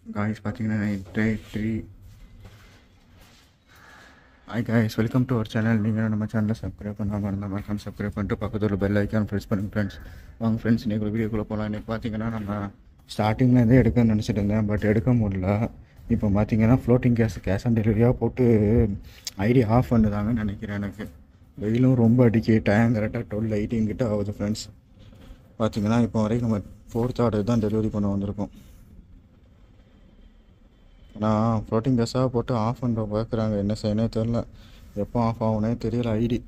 Guys பார்த்தீங்கன்னா day 3. Hi guys, welcome to our channel. நீங்கள் நம்ம சேனலை சப்ஸ்கிரைப் பண்ணாமல் இருந்தால் மறக்காம சப்ஸ்கிரைப் பண்ணிட்டு பக்கத்தில் பெல் ஐக்கான் ப்ரெஸ் பண்ணுங்க ஃப்ரெண்ட்ஸ். வாங்க ஃப்ரெண்ட்ஸ், இன்றைக்கி ஒரு வீடியோக்குள்ளே போகலாம். இன்றைக்கி பார்த்தீங்கன்னா நம்ம ஸ்டார்டிங்லேருந்தே எடுக்கணும்னு நினச்சிட்டு இருந்தேன், பட் எடுக்க முடியல. இப்போ பார்த்தீங்கன்னா ஃப்ளோட்டிங் கேஷ் ஆன் டெலிவரியாக போட்டு ஐடி ஆஃப் பண்ணுதாங்கன்னு நினைக்கிறேன். எனக்கு வெயிலும் ரொம்ப அடிக்கி, டைம் கரெக்டாக 12:18 கிட்ட ஆகுது ஃப்ரெண்ட்ஸ். பார்த்தீங்கன்னா இப்போ வரைக்கும் நம்ம 4th ஆர்டர் தான் டெலிவரி பண்ண வந்திருக்கோம். நான் ஃப்ளோட்டிங் கேஸாக போட்டு ஆஃப் பண்ணுற பார்க்குறாங்க, என்ன செய்யணே தெரில, எப்போ ஆஃப் ஆகுனே தெரியல. ஐடி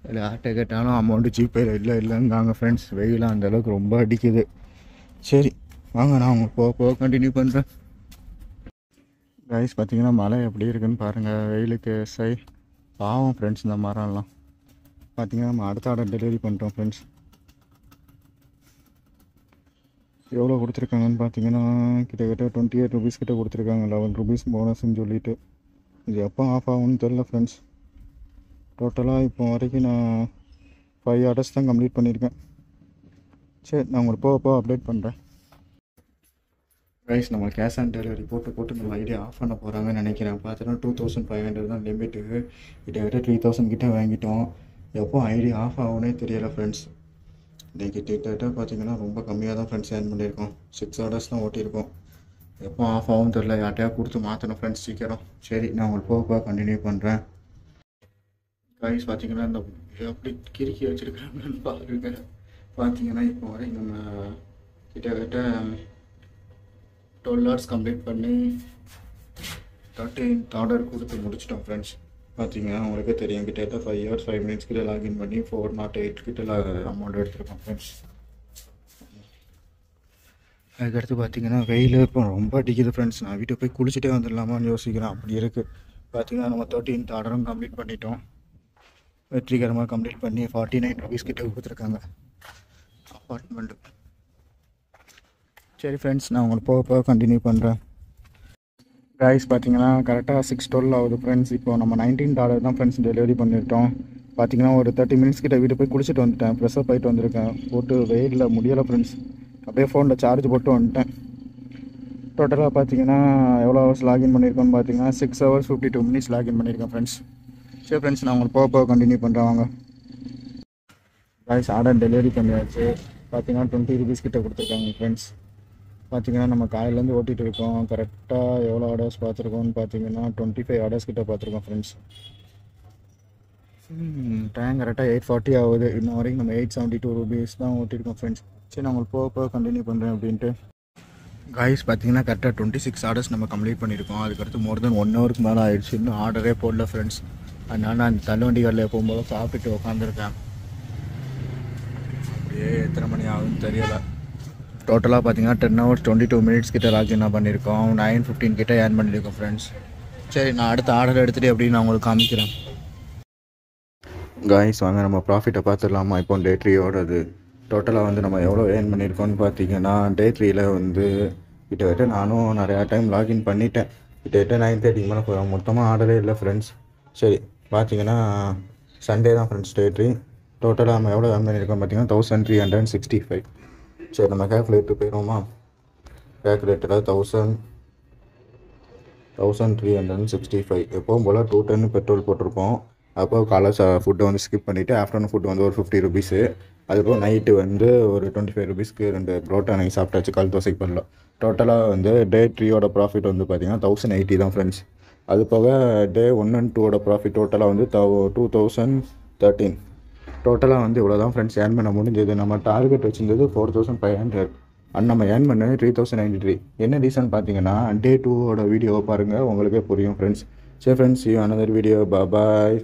இல்லை யார்கிட்ட கேட்டாலும் அமௌண்ட்டு ஜிபேயில் இல்லைங்காங்க ஃப்ரெண்ட்ஸ். வெயிலாம் அந்தளவுக்கு ரொம்ப அடிக்குது. சரி வாங்க, நான் உங்களுக்கு போக கண்டினியூ பண்ணுறேன். கைஸ் பார்த்தீங்கன்னா மழை எப்படி இருக்குன்னு பாருங்கள். வெயிலுக்கு பாவம் ஃப்ரெண்ட்ஸ். இந்த மரம்லாம் பார்த்தீங்கன்னா நம்ம அடுத்த ஆர்டர் டெலிவரி பண்ணிட்டோம் ஃப்ரெண்ட்ஸ். எவ்வளோ கொடுத்துருக்காங்கன்னு பார்த்தீங்கன்னா கிட்டத்தட்ட 28 ருபீஸ் கிட்ட கொடுத்துருக்காங்க. 11 ருபீஸ் போனஸ்ன்னு சொல்லிவிட்டு. இது எப்போ ஆஃப் ஆகும்னு தெரில ஃப்ரெண்ட்ஸ். டோட்டலாக இப்போ வரைக்கும் நான் 5 ஆர்டர்ஸ் தான் கம்ப்ளீட் பண்ணியிருக்கேன். சரி, நான் உங்களுக்கு போக அப்டேட் பண்ணுறேன். ப்ரைஸ் நம்ம கேஷ் ஆன் டெலிவரி போட்டு நம்ம ஐடியா ஆஃப் பண்ண போகிறாங்கன்னு நினைக்கிறேன். பார்த்தீங்கன்னா 2500 தான் லிமிட்டு. கிட்டத்தட்ட 3000 கிட்டே வாங்கிட்டோம். எப்போ ஐடி ஆஃப் ஆகும்னே தெரியலை ஃப்ரெண்ட்ஸ். இன்றைக்கி கிட்டத்தட்ட பார்த்தீங்கன்னா ரொம்ப கம்மியாக தான் ஃப்ரெண்ட்ஸ் ஏர்ன் பண்ணியிருக்கோம். 6 ஆர்டர்ஸ் தான் ஓட்டியிருக்கோம். எப்போ ஆஃப் ஆகும் தெரில, யார்ட்டையா கொடுத்து மாற்றணும் ஃப்ரெண்ட்ஸ் சீக்கிரம். சரி, நான் உங்களுக்கு போக கண்டினியூ பண்ணுறேன். கைஸ் பார்த்தீங்கன்னா இந்த எப்படி கிறுக்கி வச்சுருக்காங்கன்னு பாருங்க. பார்த்தீங்கன்னா இப்போ வரை நம்ம கிட்டத்தட்ட 12 ஹவர்ஸ் கம்ப்ளீட் பண்ணி 13th ஆர்டர் கொடுத்து முடிச்சிட்டோம் ஃப்ரெண்ட்ஸ். பார்த்தீங்கன்னா உங்களுக்கே தெரியும், கிட்டத்தட்ட 5 hours 5 minutes கிட்ட லாகின் பண்ணி 408 கிட்ட அமௌண்ட் எடுத்துருக்கோம் ஃப்ரெண்ட்ஸ். அதுக்கடுத்து பார்த்தீங்கன்னா வெயில் இப்போ ரொம்ப அடிக்குது ஃப்ரெண்ட்ஸ். நான் வீட்டை போய் குளிச்சுட்டே வந்துடலாமான்னு யோசிக்கிறேன், அப்படி இருக்குது. பார்த்தீங்கன்னா நம்ம 13th ஆர்டரும் கம்ப்ளீட் பண்ணிட்டோம். வெற்றிகரமாக கம்ப்ளீட் பண்ணி 49 ருபீஸ் கிட்ட கொடுத்துருக்காங்க அப்பார்ட்மெண்ட்டு. சரி ஃப்ரெண்ட்ஸ், நான் உங்களுக்கு போக கண்டினியூ பண்ணுறேன். ப்ரைஸ் பார்த்தீங்கன்னா கரெக்டாக 6:12 ஆகுது ஃப்ரெண்ட்ஸ். இப்போ நம்ம 19th ஆர்டர் தான் ஃப்ரெண்ட்ஸ் டெலிவரி பண்ணிட்டோம். பார்த்தீங்கன்னா ஒரு 30 minutes கிட்ட வீட்டு போய் குளிச்சுட்டு வந்துட்டேன். ஃப்ரெஷ்ஷாக போயிட்டு வந்திருக்கேன். போட்டு வெயிலில் முடியலை ஃப்ரெண்ட்ஸ். அப்படியே ஃபோனில் சார்ஜ் போட்டு வந்துட்டேன். டோட்டலாக பார்த்தீங்கன்னா எவ்வளோ ஹவர்ஸ் லாகின் பண்ணியிருக்கோன்னு பார்த்தீங்கன்னா 6 hours 52 minutes லாகின் பண்ணியிருக்கேன் ஃப்ரெண்ட்ஸ். சரி ஃப்ரெண்ட்ஸ், நான் உங்களுக்கு போக கண்டினியூ பண்ணுறேன் வாங்க. ப்ரைஸ் ஆர்டர் டெலிவரி பண்ணியாச்சு. பார்த்தீங்கன்னா 20 ருபீஸ் கிட்ட கொடுத்துருக்காங்க ஃப்ரெண்ட்ஸ். பார்த்தீங்கன்னா நம்ம காலையிலேருந்து ஓட்டிகிட்டு இருக்கோம். கரெக்டாக எவ்வளோ ஆர்டர்ஸ் பார்த்துருக்கோம்னு பார்த்தீங்கன்னா 25 ஆர்டர்ஸ் கிட்ட பார்த்துருக்கோம் ஃப்ரெண்ட்ஸ். டைம் கரெக்டாக 8:40 ஆகுது. இன்னும் வரைக்கும் நம்ம 872 ருபீஸ் தான் ஓட்டியிருக்கோம் ஃப்ரெண்ட்ஸ். சரி, நான் உங்களுக்கு போக கண்டினியூ பண்ணுறேன் அப்படின்ட்டு. காய்ஸ் பார்த்தீங்கன்னா கரெக்டாக 26 ஆர்டர்ஸ் நம்ம கம்ப்ளீட் பண்ணியிருக்கோம். அதுக்கடுத்து மோர் தென் 1 ஹவருக்கு மேலே ஆயிடுச்சு, இன்னும் ஆர்டரே போடல ஃப்ரெண்ட்ஸ். அதனால் நான் தள்ளுவண்டி கடையில் போகும்போது சாப்பிட்டுட்டு உட்காந்துருக்கேன். அப்படியே எத்தனை மணி ஆகுதுன்னு தெரியலை. டோட்டலாக பார்த்தீங்கன்னா 10 hours 22 minutes கிட்ட லாகின் பண்ணியிருக்கோம். 9:15 கிட்ட ஏர்ன் பண்ணியிருக்கோம் ஃப்ரெண்ட்ஸ். சரி, நான் அடுத்த ஆர்டர் எடுத்துகிட்டு எப்படி நான் உங்களுக்கு காமிக்கிறேன். காய்ஸ் வாங்க, நம்ம ப்ராஃபிட்டை பார்த்துடலாமா. இப்போ டே 3 அது டோட்டலாக வந்து நம்ம எவ்வளோ ஏர்ன் பண்ணியிருக்கோம்னு பார்த்தீங்கன்னா டே 3ல் வந்து கிட்டத்தட்ட நானும் நிறையா டைம் லாகின் பண்ணிட்டேன். கிட்டத்தட்ட 9:30 மேலே போகிறோம். மொத்தமாக ஆர்டரே இல்லை ஃப்ரெண்ட்ஸ். சரி, பார்த்தீங்கன்னா சண்டே தான் ஃப்ரெண்ட்ஸ் டே 3. டோட்டலாக நம்ம எவ்வளோ ஏர்ன் பண்ணியிருக்கோம் பார்த்தீங்கன்னா 1365. சரி, நம்ம கேல்குலேட்டர் போயிடுவோமா. கேல்குலேட்டரில் 1365. எப்போவும் போல் 210 பெட்ரோல் போட்டிருப்போம். அப்போ காலை ஃபுட்டை வந்து ஸ்கிப் பண்ணிவிட்டு ஆஃப்டர்நூன் ஃபுட்டு வந்து ஒரு 50 ருபீஸு. அதுக்கப்புறம் நைட்டு வந்து ஒரு 25 ருபீஸ்க்கு 2 புரோட்டா அன்றைக்கி சாப்பிட்டாச்சு, கல் தோசைக்கு பண்ணலாம். டோட்டலாக வந்து டே 3 ப்ராஃபிட் வந்து பார்த்திங்கன்னா 1080 தான் ஃப்ரெண்ட்ஸ். அது போக டே 1 and 2 ப்ராஃபிட் டோட்டலாக வந்து 2013. டோட்டலாக வந்து இவ்வளோ தான் ஃப்ரெண்ட்ஸ் ஏர்ன் பண்ண முடிஞ்சது. நம்ம டார்கெட் வச்சுருந்தது 4500 அண்ட் நம்ம ஏர்ன் பண்ணது 3093. என்ன ரீசன் பார்த்தீங்கன்னா டே 2 வீடியோவை பாருங்கள், உங்களுக்கே புரியும் ஃப்ரெண்ட்ஸ். சரி friends, see you another video. Bye bye.